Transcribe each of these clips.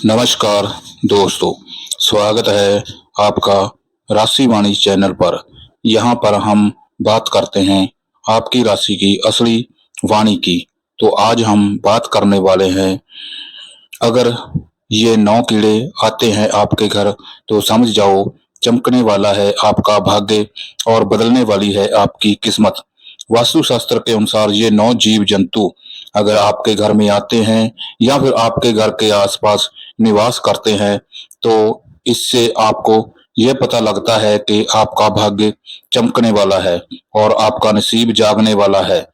नमस्कार दोस्तों, स्वागत है आपका राशिवाणी चैनल पर। यहाँ पर हम बात करते हैं आपकी राशि की असली वाणी की। तो आज हम बात करने वाले हैं, अगर ये 9 कीड़े आते हैं आपके घर तो समझ जाओ चमकने वाला है आपका भाग्य और बदलने वाली है आपकी किस्मत। वास्तु शास्त्र के अनुसार ये 9 जीव जंतु अगर आपके घर में आते हैं या फिर आपके घर के आसपास निवास करते हैं तो इससे आपको यह पता लगता है कि आपका भाग्य चमकने वाला है और आपका नसीब जागने वाला है।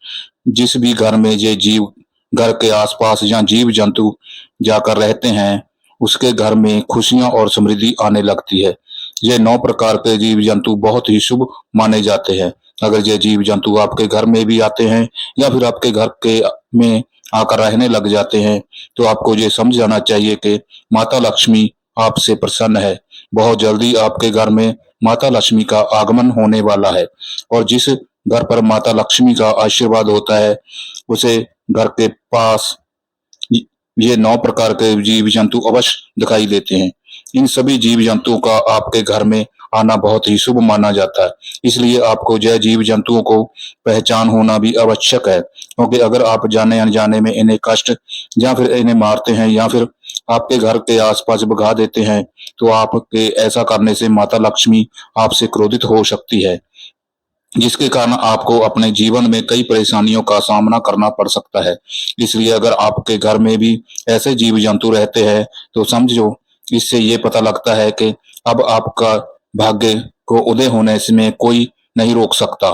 जिस भी घर में ये जीव घर के आसपास या जीव जंतु जाकर रहते हैं उसके घर में खुशियां और समृद्धि आने लगती है। ये 9 प्रकार के जीव जंतु बहुत ही शुभ माने जाते हैं। अगर ये जीव जंतु आपके घर में भी आते हैं या फिर आपके घर के में आकर रहने लग जाते हैं तो आपको ये समझ जाना चाहिए कि माता लक्ष्मी आपसे प्रसन्न है। बहुत जल्दी आपके घर में माता लक्ष्मी का आगमन होने वाला है और जिस घर पर माता लक्ष्मी का आशीर्वाद होता है उसे घर के पास ये 9 प्रकार के जीव जंतु अवश्य दिखाई देते हैं। इन सभी जीव जंतुओं का आपके घर में आना बहुत ही शुभ माना जाता है। इसलिए आपको जय जीव जंतुओं को पहचान होना भी आवश्यक है, क्योंकि अगर आप जाने अनजाने में इन्हें कष्ट या फिर इन्हें मारते हैं या फिर आपके घर के आसपास भगा देते हैं तो आपके ऐसा करने से माता लक्ष्मी आपसे क्रोधित हो सकती है, जिसके कारण आपको अपने जीवन में कई परेशानियों का सामना करना पड़ सकता है। इसलिए अगर आपके घर में भी ऐसे जीव जंतु रहते हैं तो समझो इससे ये पता लगता है कि अब आपका भाग्य को उदय होने में कोई नहीं रोक सकता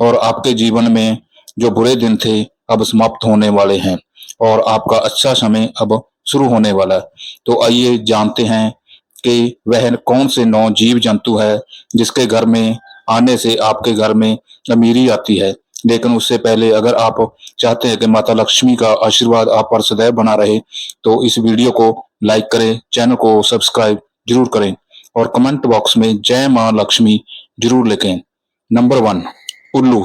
और आपके जीवन में जो बुरे दिन थे अब समाप्त होने वाले हैं और आपका अच्छा समय अब शुरू होने वाला है। तो आइए जानते हैं कि वह कौन से 9 जीव जंतु है जिसके घर में आने से आपके घर में अमीरी आती है। लेकिन उससे पहले अगर आप चाहते हैं कि माता लक्ष्मी का आशीर्वाद आप पर सदैव बना रहे तो इस वीडियो को लाइक करें, चैनल को सब्सक्राइब जरूर करें और कमेंट बॉक्स में जय मां लक्ष्मी जरूर लिखें। नंबर 1, उल्लू।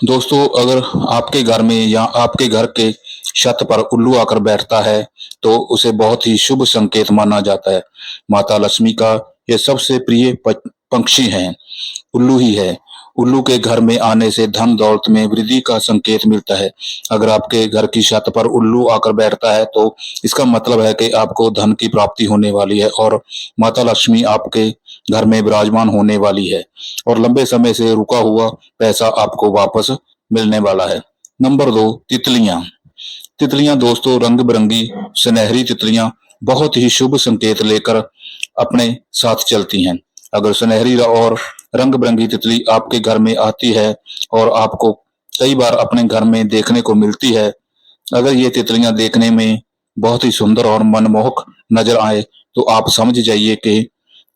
दोस्तों, अगर आपके घर में या आपके घर के छत पर उल्लू आकर बैठता है तो उसे बहुत ही शुभ संकेत माना जाता है। माता लक्ष्मी का ये सबसे प्रिय पंक्षी है, उल्लू ही है। उल्लू के घर में आने से धन दौलत में वृद्धि का संकेत मिलता है। अगर आपके घर की छत पर उल्लू आकर बैठता है तो इसका मतलब है कि आपको धन की प्राप्ति होने वाली है और माता लक्ष्मी आपके घर में विराजमान होने वाली है और लंबे समय से रुका हुआ पैसा आपको वापस मिलने वाला है। नंबर 2, तितलियां। तितलियां दोस्तों रंग बिरंगी सुनहरी तितलियां बहुत ही शुभ संकेत लेकर अपने साथ चलती हैं। अगर सुनहरी और रंग बिरंगी तितली आपके घर में आती है और आपको कई बार अपने घर में देखने को मिलती है, अगर ये तितलियां देखने में बहुत ही सुंदर और मनमोहक नजर आए तो आप समझ जाइए कि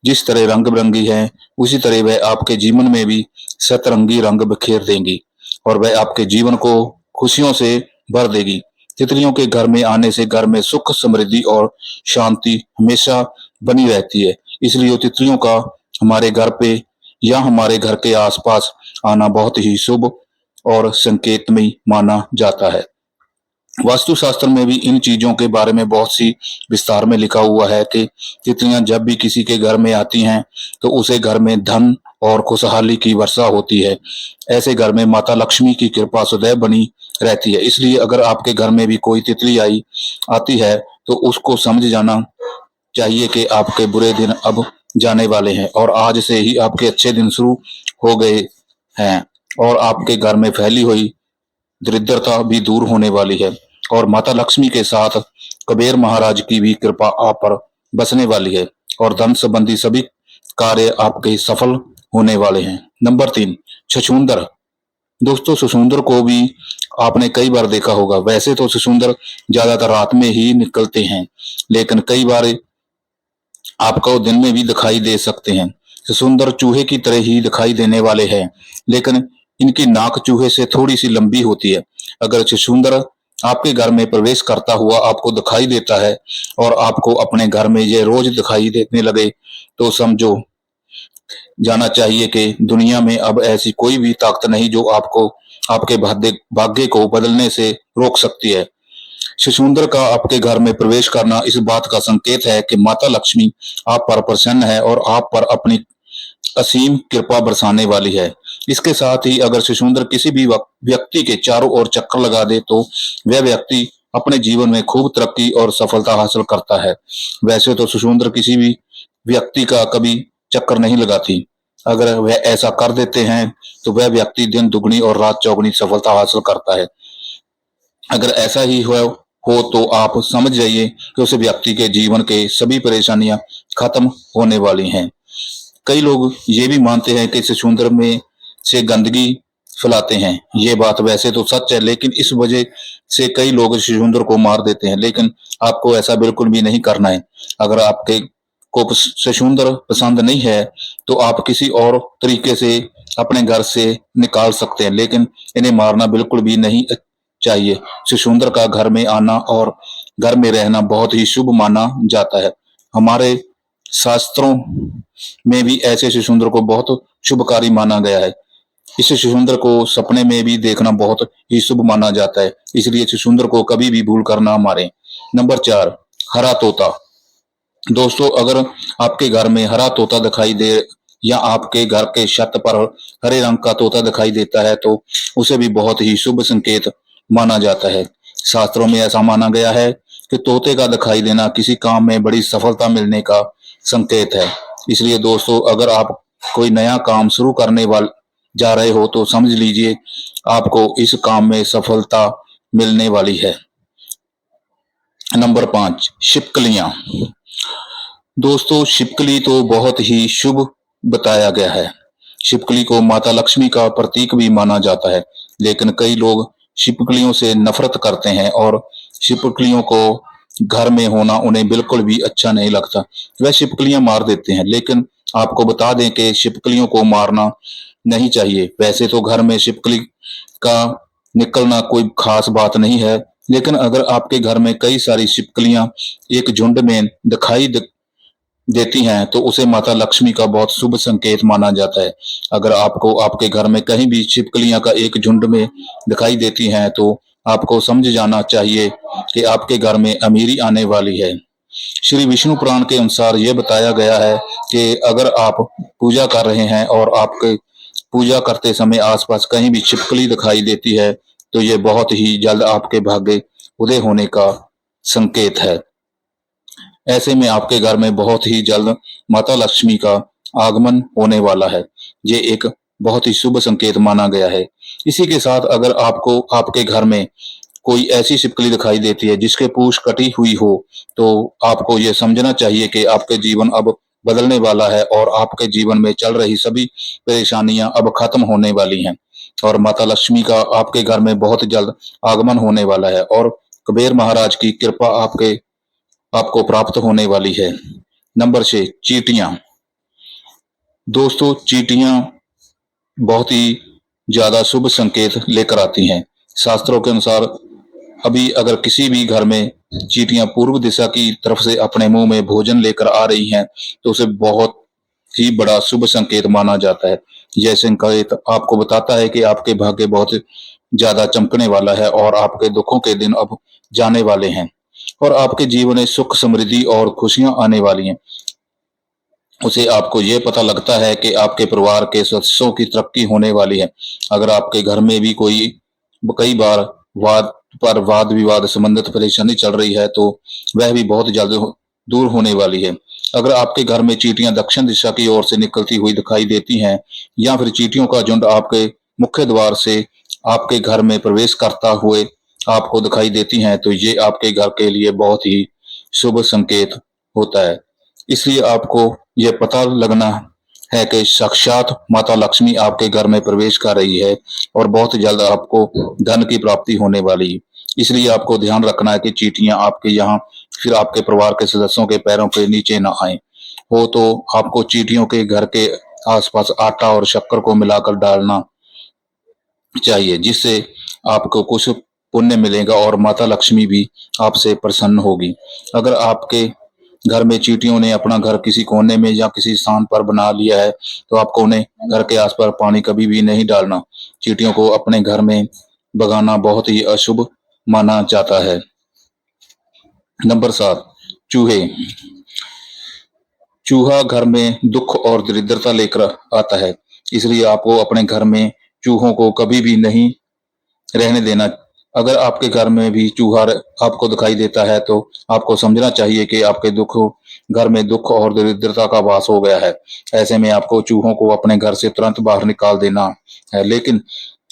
जिस तरह रंग बिरंगी है उसी तरह वह आपके जीवन में भी सतरंगी रंग बिखेर देंगी और वह आपके जीवन को खुशियों से भर देगी। तितलियों के घर में आने से घर में सुख समृद्धि और शांति हमेशा बनी रहती है। इसलिए तितलियों का हमारे घर पे या हमारे घर के आसपास आना बहुत ही शुभ और संकेतमय माना जाता है। वास्तुशास्त्र में भी इन चीजों के बारे में बहुत सी विस्तार में लिखा हुआ है कि तितलियां जब भी किसी के घर में आती हैं तो उसे घर में धन और खुशहाली की वर्षा होती है। ऐसे घर में माता लक्ष्मी की कृपा सदैव बनी रहती है। इसलिए अगर आपके घर में भी कोई तितली आती है तो उसको समझ जाना चाहिए कि आपके बुरे दिन अब जाने वाले हैं और आज से ही आपके अच्छे दिन शुरू हो गए हैं और आपके घर में फैली हुई दरिद्रता भी दूर होने वाली है और माता लक्ष्मी के साथ कुबेर महाराज की भी कृपा आप पर बसने वाली है और धन संबंधी सभी कार्य आपके सफल होने वाले हैं। नंबर 3, छछूंदर। दोस्तों, छछूंदर को भी आपने कई बार देखा होगा। वैसे तो छछूंदर ज्यादातर रात में ही निकलते हैं, लेकिन कई बार आपको दिन में भी दिखाई दे सकते हैं। छछूंदर चूहे की तरह ही दिखाई देने वाले हैं, लेकिन इनकी नाक चूहे से थोड़ी सी लंबी होती है। अगर छछूंदर आपके घर में प्रवेश करता हुआ आपको दिखाई देता है और आपको अपने घर में ये रोज दिखाई देने लगे तो समझो जाना चाहिए कि दुनिया में अब ऐसी कोई भी ताकत नहीं जो आपको आपके भाग्य को बदलने से रोक सकती है। शिशुंदर का आपके घर में प्रवेश करना इस बात का संकेत है कि माता लक्ष्मी आप पर प्रसन्न है और आप पर अपनी असीम कृपा बरसाने वाली है। इसके साथ ही अगर शिशुंदर किसी भी व्यक्ति के चारों ओर चक्कर लगा दे तो वह व्यक्ति अपने जीवन में खूब तरक्की और सफलता हासिल करता है। वैसे तो शिशुंदर किसी भी व्यक्ति का कभी चक्कर नहीं लगाती। अगर वह ऐसा कर देते हैं तो वह व्यक्ति दिन दुगनी और रात चौगुनी सफलता हासिल करता है। अगर ऐसा ही हो तो आप समझ जाइए कि उस व्यक्ति के जीवन के सभी परेशानियां खत्म होने वाली हैं। कई लोग ये भी मानते हैं कि शिशुंदर में से गंदगी फैलाते हैं। ये बात वैसे तो सच है, लेकिन इस वजह से कई लोग शिशुंदर को मार देते हैं, लेकिन आपको ऐसा बिल्कुल भी नहीं करना है। अगर आपके को शिशुंदर पसंद नहीं है तो आप किसी और तरीके से अपने घर से निकाल सकते हैं, लेकिन इन्हें मारना बिल्कुल भी नहीं चाहिए। शिशुंदर का घर में आना और घर में रहना बहुत ही शुभ माना जाता है। हमारे शास्त्रों में भी ऐसे शिशुंदर को बहुत शुभकारी माना गया है। इस शिशुंदर को सपने में भी देखना बहुत ही शुभ माना जाता है, इसलिए शिशुंदर को कभी भी भूल कर ना मारें। नंबर 4, हरा तोता। दोस्तों, अगर आपके घर में हरा तोता दिखाई दे या आपके घर के छत पर हरे रंग का तोता दिखाई देता है तो उसे भी बहुत ही शुभ संकेत माना जाता है। शास्त्रों में ऐसा माना गया है कि तोते का दिखाई देना किसी काम में बड़ी सफलता मिलने का संकेत है। इसलिए दोस्तों, अगर आप कोई नया काम शुरू करने वाले जा रहे हो तो समझ लीजिए आपको इस काम में सफलता मिलने वाली है। नंबर 5, छिपकलियां। दोस्तों, छिपकली तो बहुत ही शुभ बताया गया है। छिपकली को माता लक्ष्मी का प्रतीक भी माना जाता है, लेकिन कई लोग छिपकलियों से नफरत करते हैं और छिपकलियों को घर में होना उन्हें बिल्कुल भी अच्छा नहीं लगता। वह छिपकलियां मार देते हैं, लेकिन आपको बता दें कि छिपकलियों को मारना नहीं चाहिए। वैसे तो घर में छिपकली का निकलना कोई खास बात नहीं है, लेकिन अगर आपके घर में कई सारी छिपकलियां एक झुंड में दिखाई देती हैं तो उसे माता लक्ष्मी का बहुत शुभ संकेत माना जाता है। अगर आपको आपके घर में कहीं भी छिपकलियां का एक झुंड में दिखाई देती हैं तो आपको समझ जाना चाहिए कि आपके घर में अमीरी आने वाली है। श्री विष्णु पुराण के अनुसार यह बताया गया है कि अगर आप पूजा कर रहे हैं और आपके पूजा करते समय आसपास कहीं भी छिपकली दिखाई देती है तो ये बहुत ही जल्द आपके भाग्य उदय होने का संकेत है। ऐसे में आपके घर में बहुत ही जल्द माता लक्ष्मी का आगमन होने वाला है। ये एक बहुत ही शुभ संकेत माना गया है। इसी के साथ अगर आपको आपके घर में कोई ऐसी छिपकली दिखाई देती है जिसके पूंछ कटी हुई हो तो आपको ये समझना चाहिए कि आपके जीवन अब बदलने वाला है और आपके जीवन में चल रही सभी परेशानियां अब खत्म होने वाली हैं और माता लक्ष्मी का आपके घर में बहुत जल्द आगमन होने वाला है और कुबेर महाराज की कृपा आपको प्राप्त होने वाली है। नंबर 6, चींटियां। दोस्तों, चींटियां बहुत ही ज्यादा शुभ संकेत लेकर आती हैं। शास्त्रों के अनुसार अभी अगर किसी भी घर में चींटियां पूर्व दिशा की तरफ से अपने मुंह में भोजन लेकर आ रही हैं तो उसे बहुत ही बड़ा शुभ संकेत माना जाता है। यह संकेत आपको बताता है कि आपके भाग्य बहुत ज्यादा चमकने वाला है और आपके दुखों के दिन अब जाने वाले हैं और आपके जीवन में सुख समृद्धि और खुशियां आने वाली हैं। उसे आपको ये पता लगता है कि आपके परिवार के सदस्यों की तरक्की होने वाली है। अगर आपके घर में भी कोई कई बार वाद विवाद संबंधित परेशानी चल रही है तो वह भी बहुत जल्द दूर होने वाली है। अगर आपके घर में चींटियां दक्षिण दिशा की ओर से निकलती हुई दिखाई देती हैं या फिर चींटियों का झुंड आपके मुख्य द्वार से आपके घर में प्रवेश करता हुए आपको दिखाई देती हैं तो ये आपके घर के लिए बहुत ही शुभ संकेत होता है। इसलिए आपको यह पता लगना है कि साक्षात माता लक्ष्मी आपके घर में प्रवेश कर रही है और बहुत जल्द आपको धन की प्राप्ति होने वाली है। इसलिए आपको ध्यान रखना है कि चींटियां आपके यहाँ फिर आपके परिवार के सदस्यों के पैरों के नीचे ना आए। हो तो आपको चींटियों के घर के आसपास आटा और शक्कर को मिलाकर डालना चाहिए, जिससे आपको कुछ पुण्य मिलेगा और माता लक्ष्मी भी आपसे प्रसन्न होगी। अगर आपके घर में चींटियों ने अपना घर किसी कोने में या किसी स्थान पर बना लिया है तो आपको उन्हें घर के आसपास पानी कभी भी नहीं डालना। चींटियों को अपने घर में भगाना बहुत ही अशुभ माना जाता है। नंबर 7, चूहे। चूहा घर में दुख और दरिद्रता लेकर आता है, इसलिए आपको अपने घर में चूहों को कभी भी नहीं रहने देना। अगर आपके घर में भी चूहा आपको दिखाई देता है तो आपको समझना चाहिए कि आपके घर में दुख और दरिद्रता का वास हो गया है। ऐसे में आपको चूहों को अपने घर से तुरंत बाहर निकाल देना है, लेकिन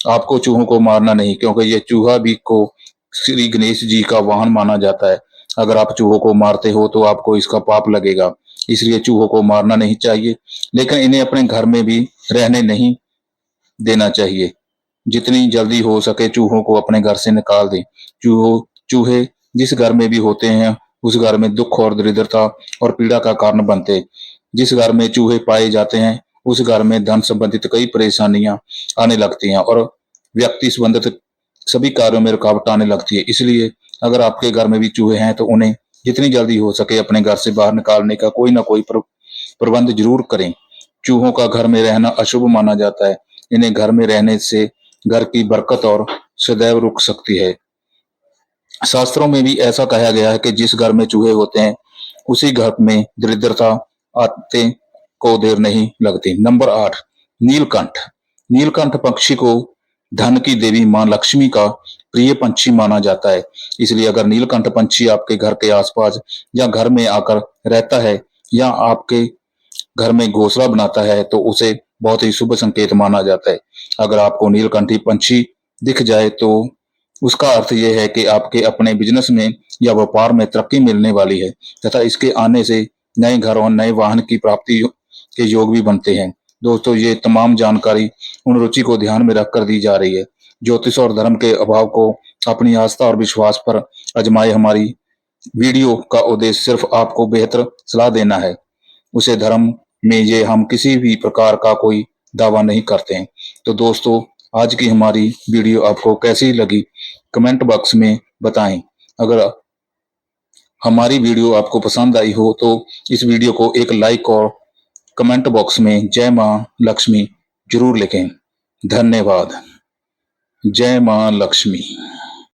आपको चूहों को मारना नहीं, क्योंकि ये चूहा भी को श्री गणेश जी का वाहन माना जाता है। अगर आप चूहों को मारते हो तो आपको इसका पाप लगेगा, इसलिए चूहों को मारना नहीं चाहिए, लेकिन इन्हें अपने घर में भी रहने नहीं देना चाहिए। जितनी जल्दी हो सके चूहों को अपने घर से निकाल दें। चूहे जिस घर में भी होते हैं, उस घर में दुख और दरिद्रता और पीड़ा का कारण बनते हैं। जिस घर में चूहे पाए जाते हैं, उस घर में धन संबंधित कई परेशानियां आने लगती हैं और व्यक्ति संबंधित सभी कार्यों में रुकावट आने लगती है। इसलिए अगर आपके घर में भी चूहे हैं तो उन्हें जितनी जल्दी हो सके अपने घर से बाहर निकालने का कोई ना कोई प्रबंध जरूर करें। चूहों का घर में रहना अशुभ माना जाता है। इन्हें घर में रहने से घर की बरकत और सदैव रुक सकती है। शास्त्रों में भी ऐसा कहा गया है कि जिस घर में चूहे होते हैं, उसी घर में दरिद्रता आते को देर नहीं लगती। नंबर 8, नीलकंठ। नीलकंठ पक्षी को धन की देवी मां लक्ष्मी का प्रिय पंछी माना जाता है। इसलिए अगर नीलकंठ पंछी आपके घर के आसपास या घर में आकर रहता है या आपके घर में घोंसला बनाता है तो उसे बहुत ही शुभ संकेत माना जाता है। अगर आपको नीलकंठी पंछी दिख जाए तो उसका अर्थ यह है कि आपके अपने बिजनेस में या व्यापार में तरक्की मिलने वाली है तथा इसके आने से नए घर और नए वाहन की प्राप्ति के योग भी बनते हैं। दोस्तों, ये तमाम जानकारी उन रुचि को ध्यान में रखकर दी जा रही है। ज्योतिष और धर्म के अभाव को अपनी आस्था और विश्वास पर आजमाए। हमारी वीडियो का उद्देश्य सिर्फ आपको बेहतर सलाह देना है। उसे धर्म में ये हम किसी भी प्रकार का कोई दावा नहीं करते हैं। तो दोस्तों, आज की हमारी वीडियो आपको कैसी लगी कमेंट बॉक्स में बताएं। अगर हमारी वीडियो आपको पसंद आई हो तो इस वीडियो को एक लाइक और कमेंट बॉक्स में जय मां लक्ष्मी जरूर लिखें। धन्यवाद। जय मां लक्ष्मी।